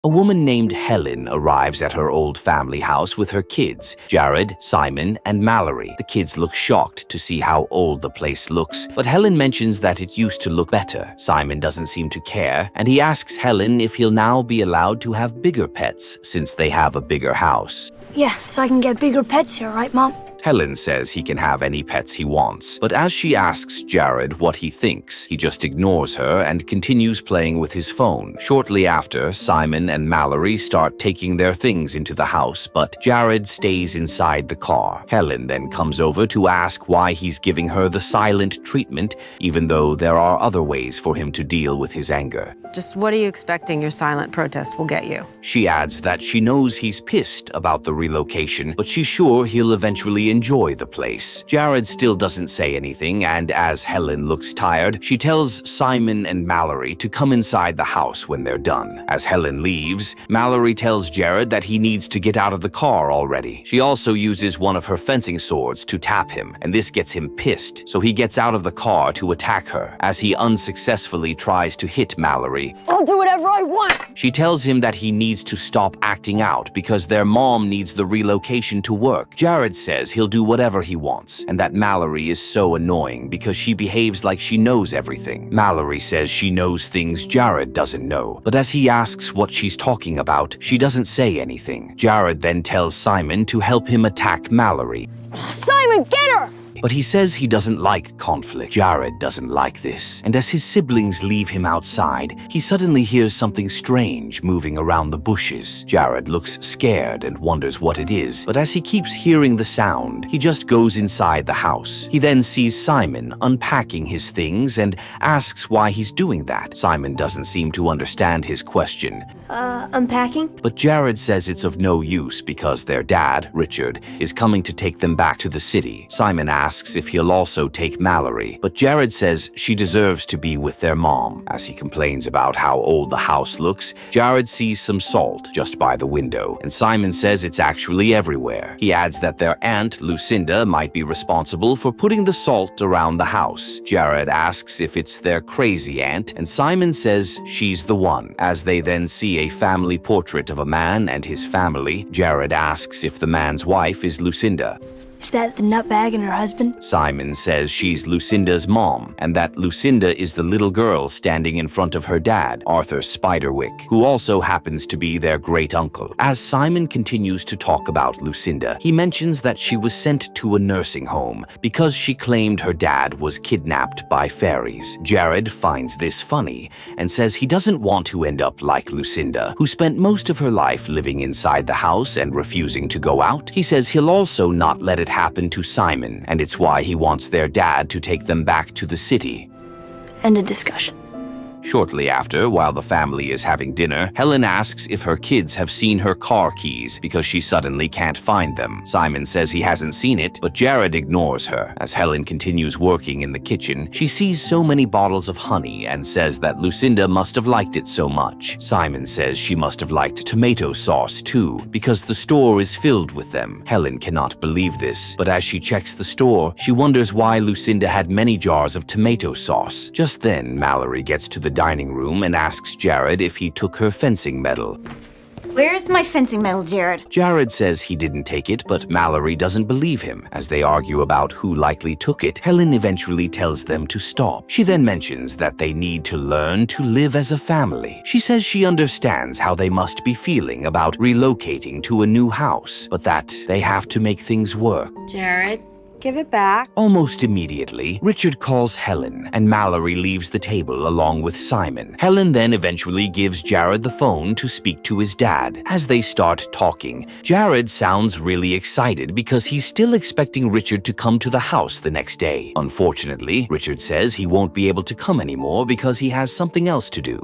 A woman named Helen arrives at her old family house with her kids, Jared, Simon, and Mallory. The kids look shocked to see how old the place looks, but Helen mentions that it used to look better. Simon doesn't seem to care, and he asks Helen if he'll now be allowed to have bigger pets since they have a bigger house. Yeah, so I can get bigger pets here, right, Mom? Helen says he can have any pets he wants, but as she asks Jared what he thinks, he just ignores her and continues playing with his phone. Shortly after, Simon and Mallory start taking their things into the house, but Jared stays inside the car. Helen then comes over to ask why he's giving her the silent treatment, even though there are other ways for him to deal with his anger. Just what are you expecting your silent protest will get you? She adds that she knows he's pissed about the relocation, but she's sure he'll eventually enjoy the place. Jared still doesn't say anything, and as Helen looks tired, she tells Simon and Mallory to come inside the house when they're done. As Helen leaves, Mallory tells Jared that he needs to get out of the car already. She also uses one of her fencing swords to tap him, and this gets him pissed, so he gets out of the car to attack her. As he unsuccessfully tries to hit Mallory, I'll do whatever I want. she tells him that he needs to stop acting out because their mom needs the relocation to work. Jared says he'll do whatever he wants, and that Mallory is so annoying because she behaves like she knows everything. Mallory says she knows things Jared doesn't know, but as he asks what she's talking about, she doesn't say anything. Jared then tells Simon to help him attack Mallory. Simon, get her! But he says he doesn't like conflict. Jared doesn't like this, and as his siblings leave him outside, he suddenly hears something strange moving around the bushes. Jared looks scared and wonders what it is, but as he keeps hearing the sound, he just goes inside the house. He then sees Simon unpacking his things and asks why he's doing that. Simon doesn't seem to understand his question, Unpacking? but Jared says it's of no use because their dad, Richard, is coming to take them back to the city. Simon asks if he'll also take Mallory, but Jared says she deserves to be with their mom. As he complains about how old the house looks, Jared sees some salt just by the window, and Simon says it's actually everywhere. He adds that their aunt, Lucinda, might be responsible for putting the salt around the house. Jared asks if it's their crazy aunt, and Simon says she's the one. As they then see a family portrait of a man and his family, Jared asks if the man's wife is Lucinda. Is that the nutbag and her husband? Simon says she's Lucinda's mom, and that Lucinda is the little girl standing in front of her dad, Arthur Spiderwick, who also happens to be their great-uncle. As Simon continues to talk about Lucinda, he mentions that she was sent to a nursing home because she claimed her dad was kidnapped by fairies. Jared finds this funny and says he doesn't want to end up like Lucinda, who spent most of her life living inside the house and refusing to go out. He says he'll also not let it happen to Simon, and it's why he wants their dad to take them back to the city. End of discussion. Shortly after, while the family is having dinner, Helen asks if her kids have seen her car keys because she suddenly can't find them. Simon says he hasn't seen it, but Jared ignores her. As Helen continues working in the kitchen, she sees so many bottles of honey and says that Lucinda must have liked it so much. Simon says she must have liked tomato sauce too, because the store is filled with them. Helen cannot believe this, but as she checks the store, she wonders why Lucinda had many jars of tomato sauce. Just then, Mallory gets to the dining room and asks Jared if he took her fencing medal. Where's my fencing medal, Jared? Jared says he didn't take it, but Mallory doesn't believe him. As they argue about who likely took it, Helen eventually tells them to stop. She then mentions that they need to learn to live as a family. She says she understands how they must be feeling about relocating to a new house, but that they have to make things work. Jared, give it back. Almost immediately, Richard calls Helen, and Mallory leaves the table along with Simon. Helen then eventually gives Jared the phone to speak to his dad. As they start talking, Jared sounds really excited because he's still expecting Richard to come to the house the next day. Unfortunately, Richard says he won't be able to come anymore because he has something else to do.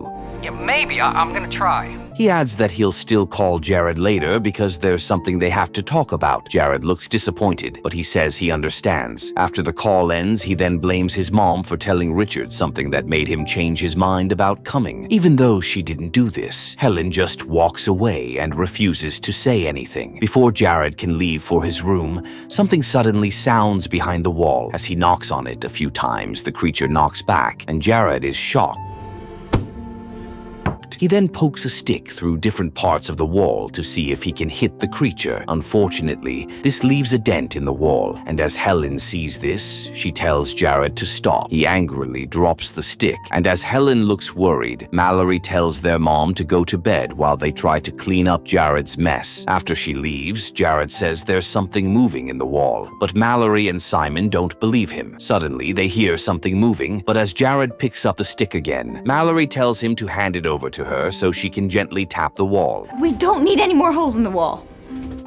Yeah, maybe. I'm gonna try. He adds that he'll still call Jared later because there's something they have to talk about. Jared looks disappointed, but he says he understands. After the call ends, he then blames his mom for telling Richard something that made him change his mind about coming. Even though she didn't do this, Helen just walks away and refuses to say anything. Before Jared can leave for his room, something suddenly sounds behind the wall. As he knocks on it a few times, the creature knocks back, and Jared is shocked shocked. He then pokes a stick through different parts of the wall to see if he can hit the creature. Unfortunately, this leaves a dent in the wall, and as Helen sees this, she tells Jared to stop. He angrily drops the stick, and as Helen looks worried, Mallory tells their mom to go to bed while they try to clean up Jared's mess. After she leaves, Jared says there's something moving in the wall, but Mallory and Simon don't believe him. Suddenly, they hear something moving, but as Jared picks up the stick again, Mallory tells him to hand it over to her so she can gently tap the wall. We don't need any more holes in the wall.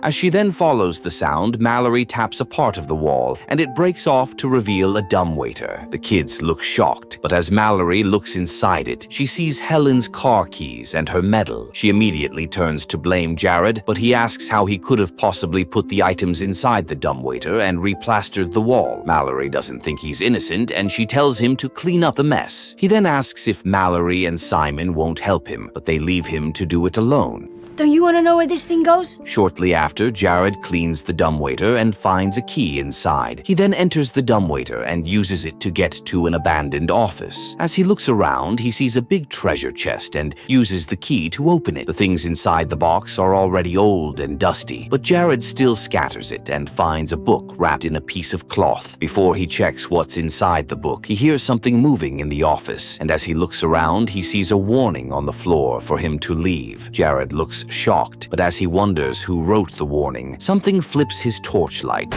As she then follows the sound, Mallory taps a part of the wall, and it breaks off to reveal a dumbwaiter. The kids look shocked, but as Mallory looks inside it, she sees Helen's car keys and her medal. She immediately turns to blame Jared, but he asks how he could have possibly put the items inside the dumbwaiter and replastered the wall. Mallory doesn't think he's innocent, and she tells him to clean up the mess. He then asks if Mallory and Simon won't help him, but they leave him to do it alone. Don't you want to know where this thing goes? Shortly after, Jared cleans the dumbwaiter and finds a key inside. He then enters the dumbwaiter and uses it to get to an abandoned office. As he looks around, he sees a big treasure chest and uses the key to open it. The things inside the box are already old and dusty, but Jared still scatters it and finds a book wrapped in a piece of cloth. Before he checks what's inside the book, he hears something moving in the office, and as he looks around, he sees a warning on the floor for him to leave. Jared looks shocked, but as he wonders who wrote the warning, something flips his torchlight,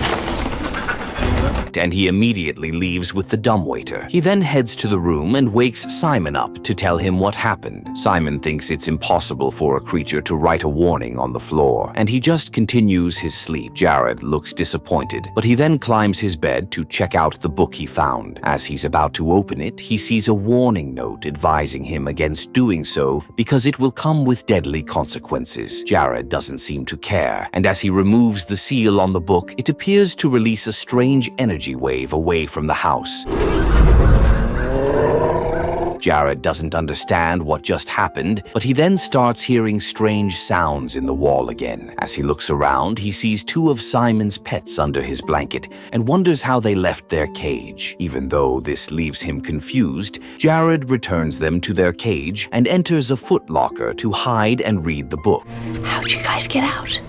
and he immediately leaves with the dumbwaiter. He then heads to the room and wakes Simon up to tell him what happened. Simon thinks it's impossible for a creature to write a warning on the floor, and he just continues his sleep. Jared looks disappointed, but he then climbs his bed to check out the book he found. As he's about to open it, he sees a warning note advising him against doing so because it will come with deadly consequences. Jared doesn't seem to care, and as he removes the seal on the book, it appears to release a strange energy wave away from the house. Jared doesn't understand what just happened, but he then starts hearing strange sounds in the wall again. As he looks around, he sees two of Simon's pets under his blanket and wonders how they left their cage. Even though this leaves him confused, Jared returns them to their cage and enters a footlocker to hide and read the book. How'd you guys get out?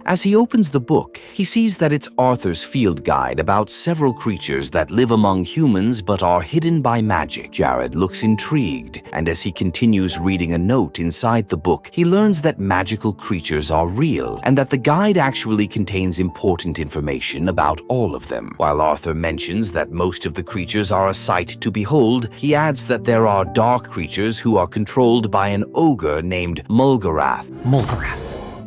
As he opens the book, he sees that it's Arthur's field guide about several creatures that live among humans but are hidden by magic. Jared looks intrigued, and as he continues reading a note inside the book, he learns that magical creatures are real and that the guide actually contains important information about all of them. While Arthur mentions that most of the creatures are a sight to behold, he adds that there are dark creatures who are controlled by an ogre named Mulgarath.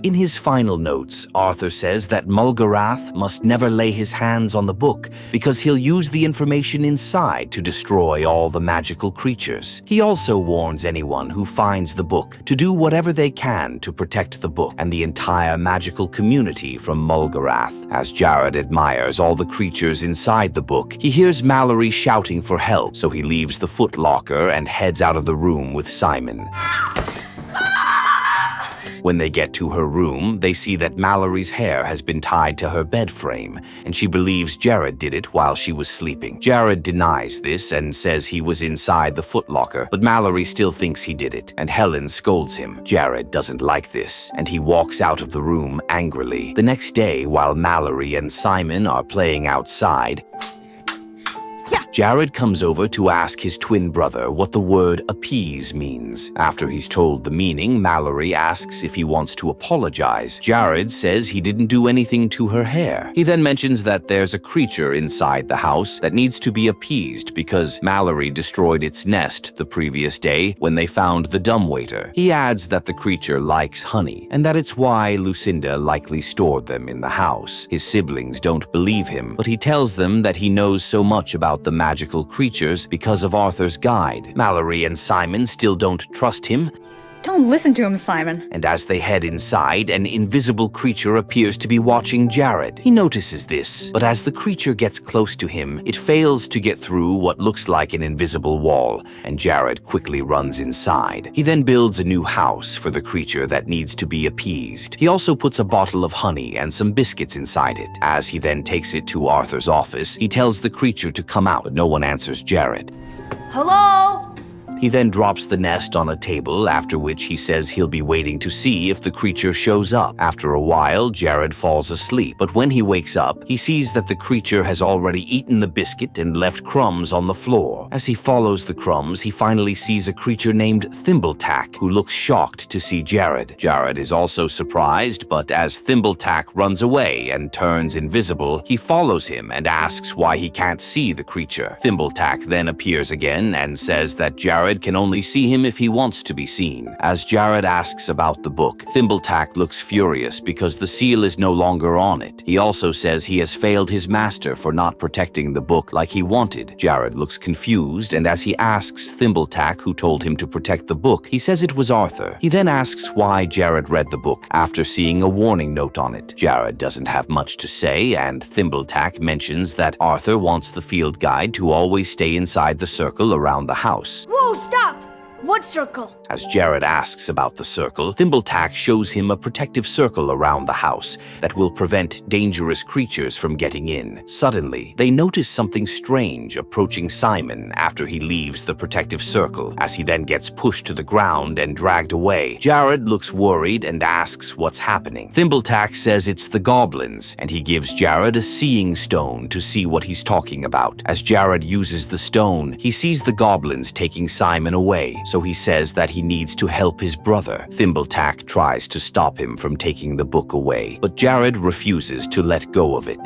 In his final notes, Arthur says that Mulgarath must never lay his hands on the book because he'll use the information inside to destroy all the magical creatures. He also warns anyone who finds the book to do whatever they can to protect the book and the entire magical community from Mulgarath. As Jared admires all the creatures inside the book, he hears Mallory shouting for help, so he leaves the footlocker and heads out of the room with Simon. When they get to her room, they see that Mallory's hair has been tied to her bed frame, and she believes Jared did it while she was sleeping. Jared denies this and says he was inside the footlocker, but Mallory still thinks he did it, and Helen scolds him. Jared doesn't like this, and he walks out of the room angrily. The next day, while Mallory and Simon are playing outside, Jared comes over to ask his twin brother what the word appease means. After he's told the meaning, Mallory asks if he wants to apologize. Jared says he didn't do anything to her hair. He then mentions that there's a creature inside the house that needs to be appeased because Mallory destroyed its nest the previous day when they found the dumbwaiter. He adds that the creature likes honey and that it's why Lucinda likely stored them in the house. His siblings don't believe him, but he tells them that he knows so much about the magical creatures because of Arthur's guide. Mallory and Simon still don't trust him. Don't listen to him, Simon. And as they head inside, an invisible creature appears to be watching Jared. He notices this, but as the creature gets close to him, it fails to get through what looks like an invisible wall, and Jared quickly runs inside. He then builds a new house for the creature that needs to be appeased. He also puts a bottle of honey and some biscuits inside it. As he then takes it to Arthur's office, he tells the creature to come out, but no one answers Jared. Hello? He then drops the nest on a table, after which he says he'll be waiting to see if the creature shows up. After a while, Jared falls asleep, but when he wakes up, he sees that the creature has already eaten the biscuit and left crumbs on the floor. As he follows the crumbs, he finally sees a creature named Thimbletack, who looks shocked to see Jared. Jared is also surprised, but as Thimbletack runs away and turns invisible, he follows him and asks why he can't see the creature. Thimbletack then appears again and says that Jared can only see him if he wants to be seen. As Jared asks about the book, Thimbletack looks furious because the seal is no longer on it. He also says he has failed his master for not protecting the book like he wanted. Jared looks confused, and as he asks Thimbletack who told him to protect the book, he says it was Arthur. He then asks why Jared read the book after seeing a warning note on it. Jared doesn't have much to say, and Thimbletack mentions that Arthur wants the field guide to always stay inside the circle around the house. Whoa, stop! What circle? As Jared asks about the circle, Thimbletack shows him a protective circle around the house that will prevent dangerous creatures from getting in. Suddenly, they notice something strange approaching Simon after he leaves the protective circle. As he then gets pushed to the ground and dragged away, Jared looks worried and asks what's happening. Thimbletack says it's the goblins, and he gives Jared a seeing stone to see what he's talking about. As Jared uses the stone, he sees the goblins taking Simon away, so he says that he needs to help his brother. Thimbletack tries to stop him from taking the book away, but Jared refuses to let go of it.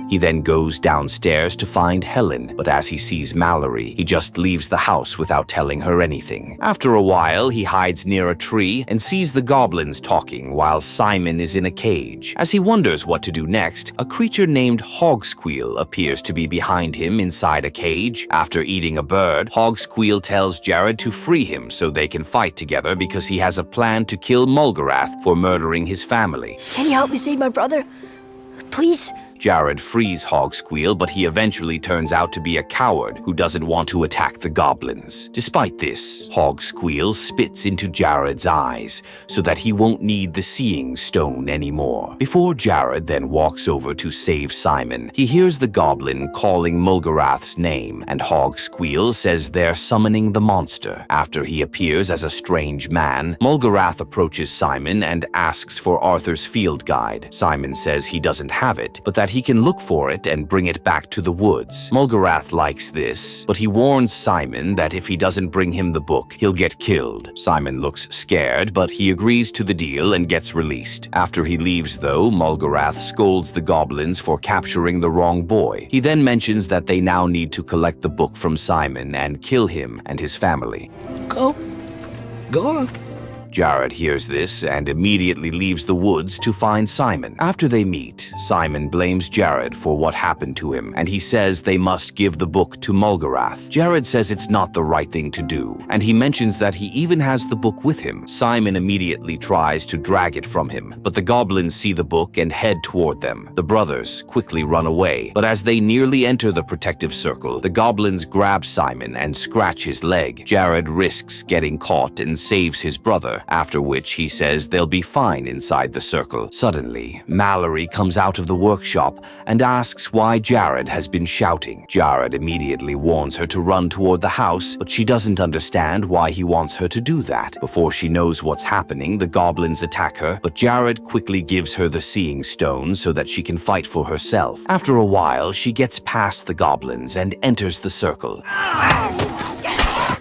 He then goes downstairs to find Helen, but as he sees Mallory, he just leaves the house without telling her anything. After a while, he hides near a tree and sees the goblins talking while Simon is in a cage. As he wonders what to do next, a creature named Hogsqueal appears to be behind him inside a cage. After eating a bird, Hogsqueal tells Jared to free him so they can fight together because he has a plan to kill Mulgarath for murdering his family. Can you help me save my brother? Please? Jared frees Hogsqueal, but he eventually turns out to be a coward who doesn't want to attack the goblins. Despite this, Hogsqueal spits into Jared's eyes so that he won't need the seeing stone anymore. Before Jared then walks over to save Simon, he hears the goblin calling Mulgarath's name, and Hogsqueal says they're summoning the monster. After he appears as a strange man, Mulgarath approaches Simon and asks for Arthur's field guide. Simon says he doesn't have it, but that he can look for it and bring it back to the woods. Mulgarath likes this, but he warns Simon that if he doesn't bring him the book, he'll get killed. Simon looks scared, but he agrees to the deal and gets released. After he leaves, though, Mulgarath scolds the goblins for capturing the wrong boy. He then mentions that they now need to collect the book from Simon and kill him and his family. Go on. Jared hears this and immediately leaves the woods to find Simon. After they meet, Simon blames Jared for what happened to him, and he says they must give the book to Mulgarath. Jared says it's not the right thing to do, and he mentions that he even has the book with him. Simon immediately tries to drag it from him, but the goblins see the book and head toward them. The brothers quickly run away, but as they nearly enter the protective circle, the goblins grab Simon and scratch his leg. Jared risks getting caught and saves his brother, after which he says they'll be fine inside the circle. Suddenly, Mallory comes out of the workshop and asks why Jared has been shouting. Jared immediately warns her to run toward the house, but she doesn't understand why he wants her to do that. Before she knows what's happening, the goblins attack her, but Jared quickly gives her the seeing stone so that she can fight for herself. After a while, she gets past the goblins and enters the circle.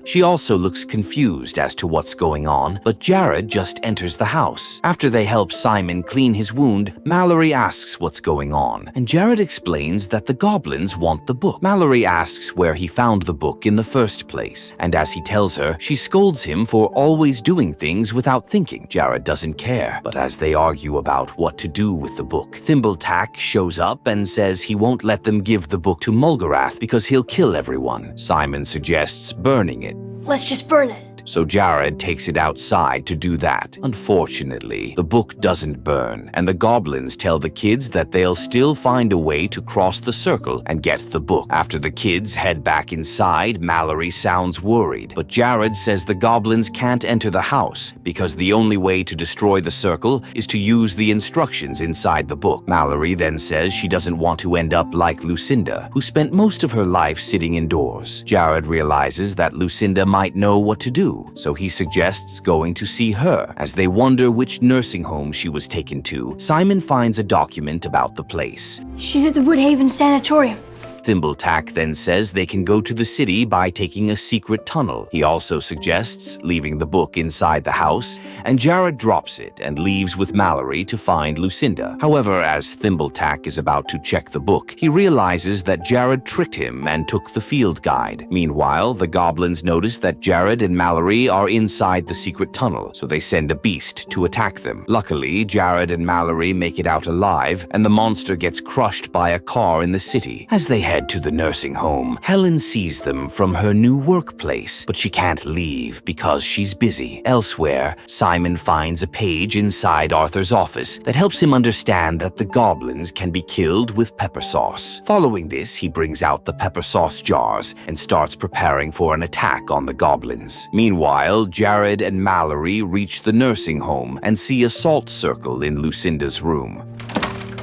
She also looks confused as to what's going on, but Jared just enters the house. After they help Simon clean his wound, Mallory asks what's going on, and Jared explains that the goblins want the book. Mallory asks where he found the book in the first place, and as he tells her, she scolds him for always doing things without thinking. Jared doesn't care, but as they argue about what to do with the book, Thimbletack shows up and says he won't let them give the book to Mulgarath because he'll kill everyone. Simon suggests burning it. Let's just burn it. it, so Jared takes it outside to do that. Unfortunately, the book doesn't burn, and the goblins tell the kids that they'll still find a way to cross the circle and get the book. After the kids head back inside, Mallory sounds worried, but Jared says the goblins can't enter the house because the only way to destroy the circle is to use the instructions inside the book. Mallory then says she doesn't want to end up like Lucinda, who spent most of her life sitting indoors. Jared realizes that Lucinda might know what to do, so he suggests going to see her. As they wonder which nursing home she was taken to, Simon finds a document about the place. She's at the Woodhaven Sanatorium. Thimbletack then says they can go to the city by taking a secret tunnel. He also suggests leaving the book inside the house, and Jared drops it and leaves with Mallory to find Lucinda. However, as Thimbletack is about to check the book, he realizes that Jared tricked him and took the field guide. Meanwhile, the goblins notice that Jared and Mallory are inside the secret tunnel, so they send a beast to attack them. Luckily, Jared and Mallory make it out alive, and the monster gets crushed by a car in the city. As they head to the nursing home, Helen sees them from her new workplace, but she can't leave because she's busy. Elsewhere, Simon finds a page inside Arthur's office that helps him understand that the goblins can be killed with pepper sauce. Following this, he brings out the pepper sauce jars and starts preparing for an attack on the goblins. Meanwhile, Jared and Mallory reach the nursing home and see a salt circle in Lucinda's room.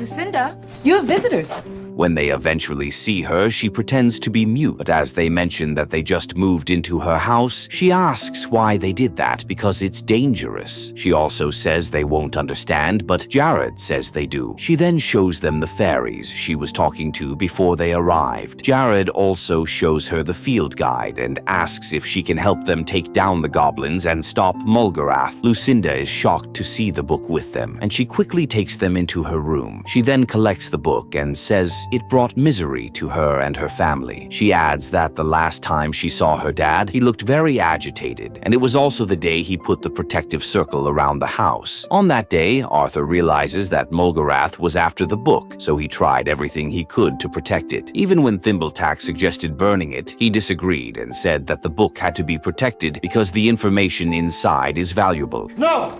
Lucinda, you have visitors. When they eventually see her, she pretends to be mute, but as they mention that they just moved into her house, she asks why they did that because it's dangerous. She also says they won't understand, but Jared says they do. She then shows them the fairies she was talking to before they arrived. Jared also shows her the field guide and asks if she can help them take down the goblins and stop Mulgarath. Lucinda is shocked to see the book with them, and she quickly takes them into her room. She then collects the book and says it brought misery to her and her family. She adds that the last time she saw her dad, he looked very agitated, and it was also the day he put the protective circle around the house. On that day, Arthur realizes that Mulgarath was after the book, so he tried everything he could to protect it. Even when Thimbletack suggested burning it, he disagreed and said that the book had to be protected because the information inside is valuable. No!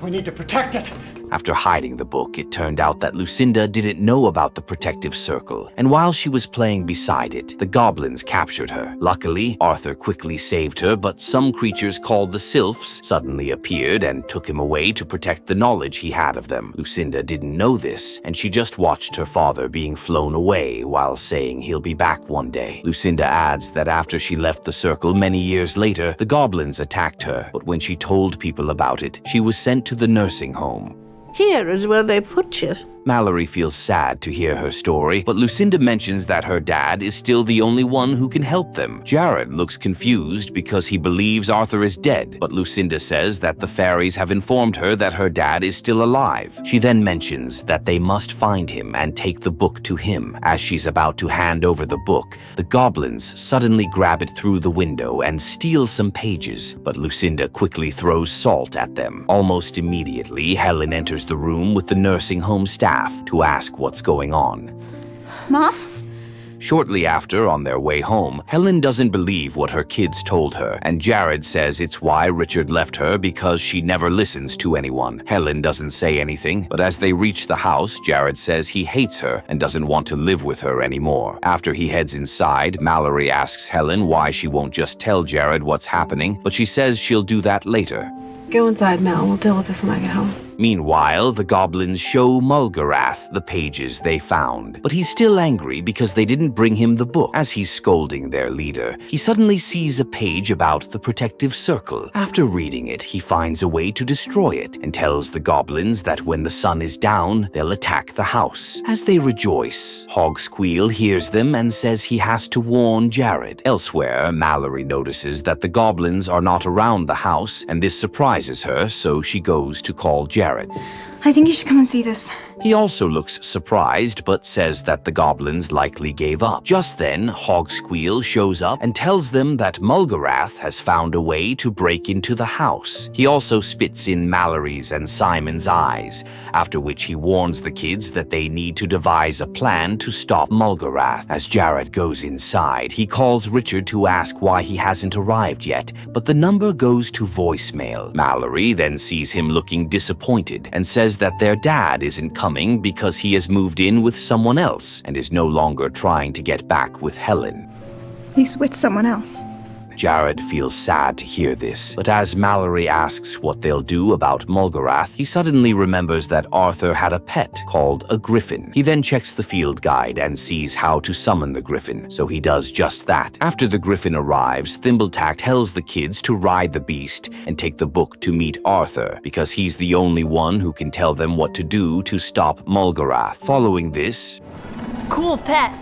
We need to protect it! After hiding the book, it turned out that Lucinda didn't know about the protective circle, and while she was playing beside it, the goblins captured her. Luckily, Arthur quickly saved her, but some creatures called the Sylphs suddenly appeared and took him away to protect the knowledge he had of them. Lucinda didn't know this, and she just watched her father being flown away while saying he'll be back one day. Lucinda adds that after she left the circle many years later, the goblins attacked her, but when she told people about it, she was sent to the nursing home. Here is where they put you. Mallory feels sad to hear her story, but Lucinda mentions that her dad is still the only one who can help them. Jared looks confused because he believes Arthur is dead, but Lucinda says that the fairies have informed her that her dad is still alive. She then mentions that they must find him and take the book to him. As she's about to hand over the book, the goblins suddenly grab it through the window and steal some pages, but Lucinda quickly throws salt at them. Almost immediately, Helen enters the room with the nursing home staff to ask what's going on. Mom? Shortly after, on their way home, Helen doesn't believe what her kids told her, and Jared says it's why Richard left her because she never listens to anyone. Helen doesn't say anything, but as they reach the house, Jared says he hates her and doesn't want to live with her anymore. After he heads inside, Mallory asks Helen why she won't just tell Jared what's happening, but she says she'll do that later. Go inside, Mel. We'll deal with this when I get home. Meanwhile, the goblins show Mulgarath the pages they found, but he's still angry because they didn't bring him the book. As he's scolding their leader, he suddenly sees a page about the protective circle. After reading it, he finds a way to destroy it and tells the goblins that when the sun is down, they'll attack the house. As they rejoice, Hogsqueal hears them and says he has to warn Jared. Elsewhere, Mallory notices that the goblins are not around the house, and this surprises her, so she goes to call Jared. I think you should come and see this. He also looks surprised but says that the goblins likely gave up. Just then, Hogsqueal shows up and tells them that Mulgarath has found a way to break into the house. He also spits in Mallory's and Simon's eyes, after which he warns the kids that they need to devise a plan to stop Mulgarath. As Jared goes inside, he calls Richard to ask why he hasn't arrived yet, but the number goes to voicemail. Mallory then sees him looking disappointed and says that their dad isn't coming because he has moved in with someone else and is no longer trying to get back with Helen. He's with someone else. Jared feels sad to hear this, but as Mallory asks what they'll do about Mulgarath, he suddenly remembers that Arthur had a pet called a griffin. He then checks the field guide and sees how to summon the griffin, so he does just that. After the griffin arrives, Thimbletack tells the kids to ride the beast and take the book to meet Arthur, because he's the only one who can tell them what to do to stop Mulgarath. Following this, Cool pet.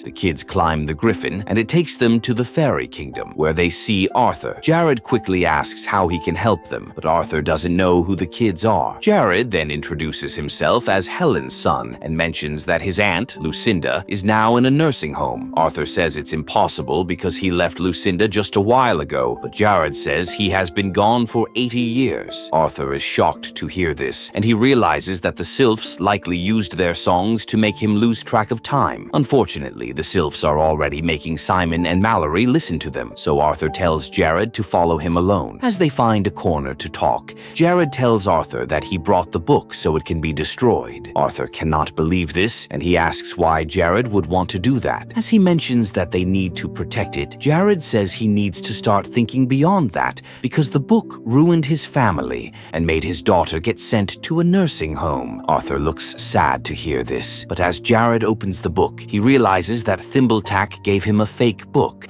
the kids climb the griffin, and it takes them to the fairy kingdom, where they see Arthur. Jared quickly asks how he can help them, but Arthur doesn't know who the kids are. Jared then introduces himself as Helen's son and mentions that his aunt, Lucinda, is now in a nursing home. Arthur says it's impossible because he left Lucinda just a while ago, but Jared says he has been gone for 80 years. Arthur is shocked to hear this, and he realizes that the sylphs likely used their songs to make him lose track of time. Unfortunately, the sylphs are already making Simon and Mallory listen to them, so Arthur tells Jared to follow him alone. As they find a corner to talk, Jared tells Arthur that he brought the book so it can be destroyed. Arthur cannot believe this, and he asks why Jared would want to do that. As he mentions that they need to protect it, Jared says he needs to start thinking beyond that because the book ruined his family and made his daughter get sent to a nursing home. Arthur looks sad to hear this, but as Jared opens the book, he realizes that Thimbletack gave him a fake book.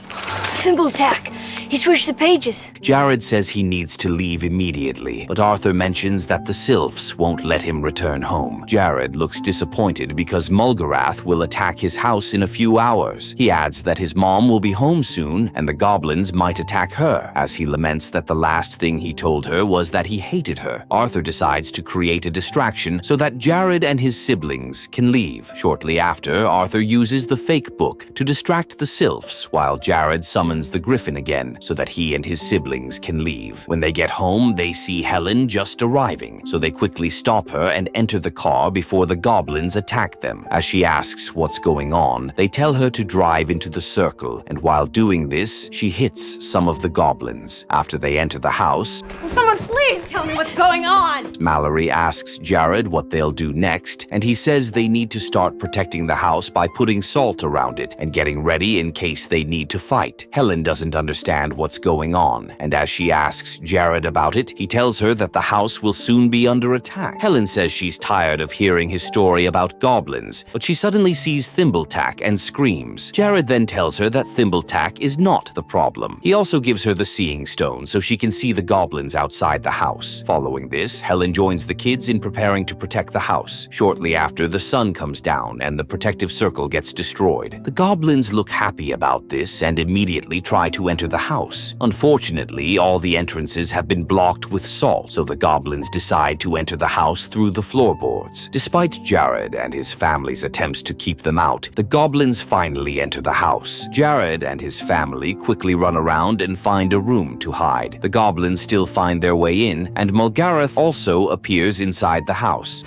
Thimbletack. He switched the pages. Jared says he needs to leave immediately, but Arthur mentions that the sylphs won't let him return home. Jared looks disappointed because Mulgarath will attack his house in a few hours. He adds that his mom will be home soon and the goblins might attack her, as he laments that the last thing he told her was that he hated her. Arthur decides to create a distraction so that Jared and his siblings can leave. Shortly after, Arthur uses the fake book to distract the sylphs while Jared summons the griffin again so that he and his siblings can leave. When they get home, they see Helen just arriving, so they quickly stop her and enter the car before the goblins attack them. As she asks what's going on, they tell her to drive into the circle, and while doing this, she hits some of the goblins. After they enter the house, Will someone please tell me what's going on? Mallory asks Jared what they'll do next, and he says they need to start protecting the house by putting salt around it and getting ready in case they need to fight. Helen doesn't understand what's going on, and as she asks Jared about it, he tells her that the house will soon be under attack. Helen says she's tired of hearing his story about goblins, but she suddenly sees Thimbletack and screams. Jared then tells her that Thimbletack is not the problem. He also gives her the seeing stone so she can see the goblins outside the house. Following this, Helen joins the kids in preparing to protect the house. Shortly after, the sun comes down and the protective circle gets destroyed. The goblins look happy about this and immediately try to enter the house. Unfortunately, all the entrances have been blocked with salt, so the goblins decide to enter the house through the floorboards. Despite Jared and his family's attempts to keep them out, the goblins finally enter the house. Jared and his family quickly run around and find a room to hide. The goblins still find their way in, and Mulgarath also appears inside the house.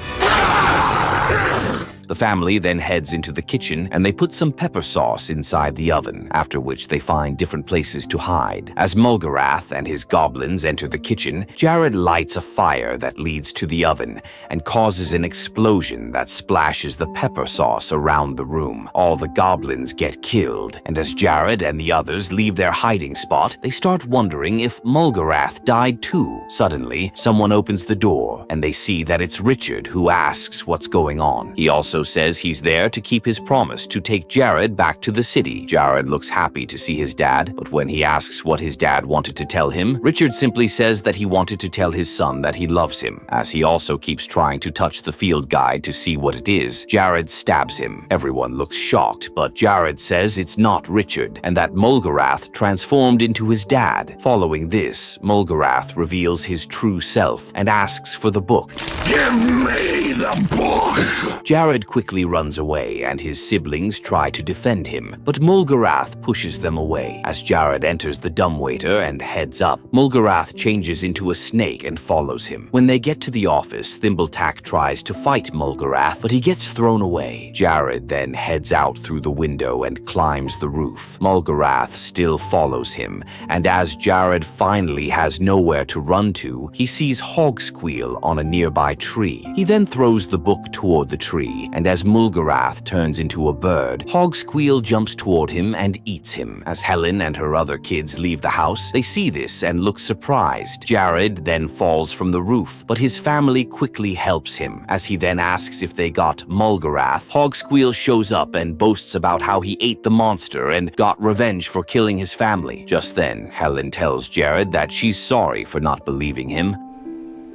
The family then heads into the kitchen and they put some pepper sauce inside the oven, after which they find different places to hide. As Mulgarath and his goblins enter the kitchen, Jared lights a fire that leads to the oven and causes an explosion that splashes the pepper sauce around the room. All the goblins get killed, and as Jared and the others leave their hiding spot, they start wondering if Mulgarath died too. Suddenly, someone opens the door and they see that it's Richard, who asks what's going on. He also also says he's there to keep his promise to take Jared back to the city. Jared looks happy to see his dad, but when he asks what his dad wanted to tell him, Richard simply says that he wanted to tell his son that he loves him. As he also keeps trying to touch the field guide to see what it is, Jared stabs him. Everyone looks shocked, but Jared says it's not Richard, and that Mulgarath transformed into his dad. Following this, Mulgarath reveals his true self and asks for the book. Give me the book! Jared quickly runs away, and his siblings try to defend him, but Mulgarath pushes them away. As Jared enters the dumbwaiter and heads up, Mulgarath changes into a snake and follows him. When they get to the office, Thimbletack tries to fight Mulgarath, but he gets thrown away. Jared then heads out through the window and climbs the roof. Mulgarath still follows him, and as Jared finally has nowhere to run to, he sees Hogsqueal on a nearby tree. He then throws the book toward the tree, and as Mulgarath turns into a bird, Hogsqueal jumps toward him and eats him. As Helen and her other kids leave the house, they see this and look surprised. Jared then falls from the roof, but his family quickly helps him. As he then asks if they got Mulgarath, Hogsqueal shows up and boasts about how he ate the monster and got revenge for killing his family. Just then, Helen tells Jared that she's sorry for not believing him.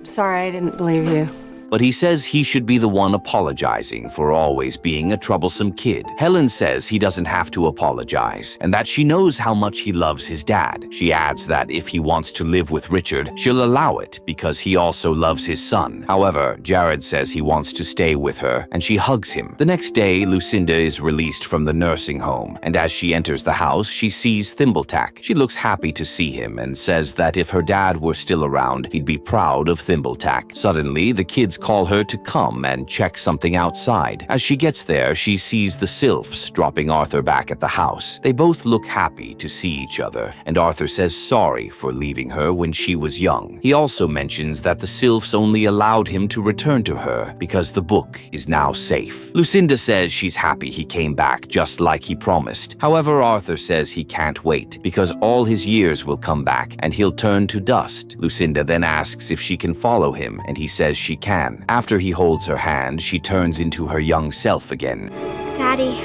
Sorry, I didn't believe you. But he says he should be the one apologizing for always being a troublesome kid. Helen says he doesn't have to apologize, and that she knows how much he loves his dad. She adds that if he wants to live with Richard, she'll allow it because he also loves his son. However, Jared says he wants to stay with her, and she hugs him. The next day, Lucinda is released from the nursing home, and as she enters the house, she sees Thimbletack. She looks happy to see him and says that if her dad were still around, he'd be proud of Thimbletack. Suddenly, the kids call her to come and check something outside. As she gets there, she sees the Sylphs dropping Arthur back at the house. They both look happy to see each other, and Arthur says sorry for leaving her when she was young. He also mentions that the Sylphs only allowed him to return to her because the book is now safe. Lucinda says she's happy he came back just like he promised. However, Arthur says he can't wait because all his years will come back and he'll turn to dust. Lucinda then asks if she can follow him, and he says she can. After he holds her hand, she turns into her young self again. Daddy.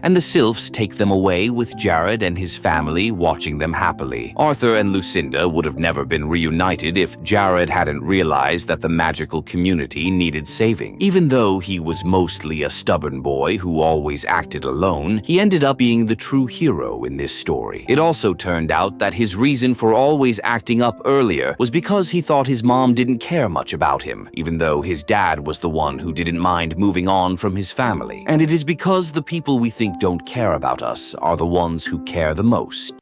And the Sylphs take them away with Jared and his family watching them happily. Arthur and Lucinda would have never been reunited if Jared hadn't realized that the magical community needed saving. Even though he was mostly a stubborn boy who always acted alone, he ended up being the true hero in this story. It also turned out that his reason for always acting up earlier was because he thought his mom didn't care much about him, even though his dad was the one who didn't mind moving on from his family. And it is because the people we think don't care about us are the ones who care the most.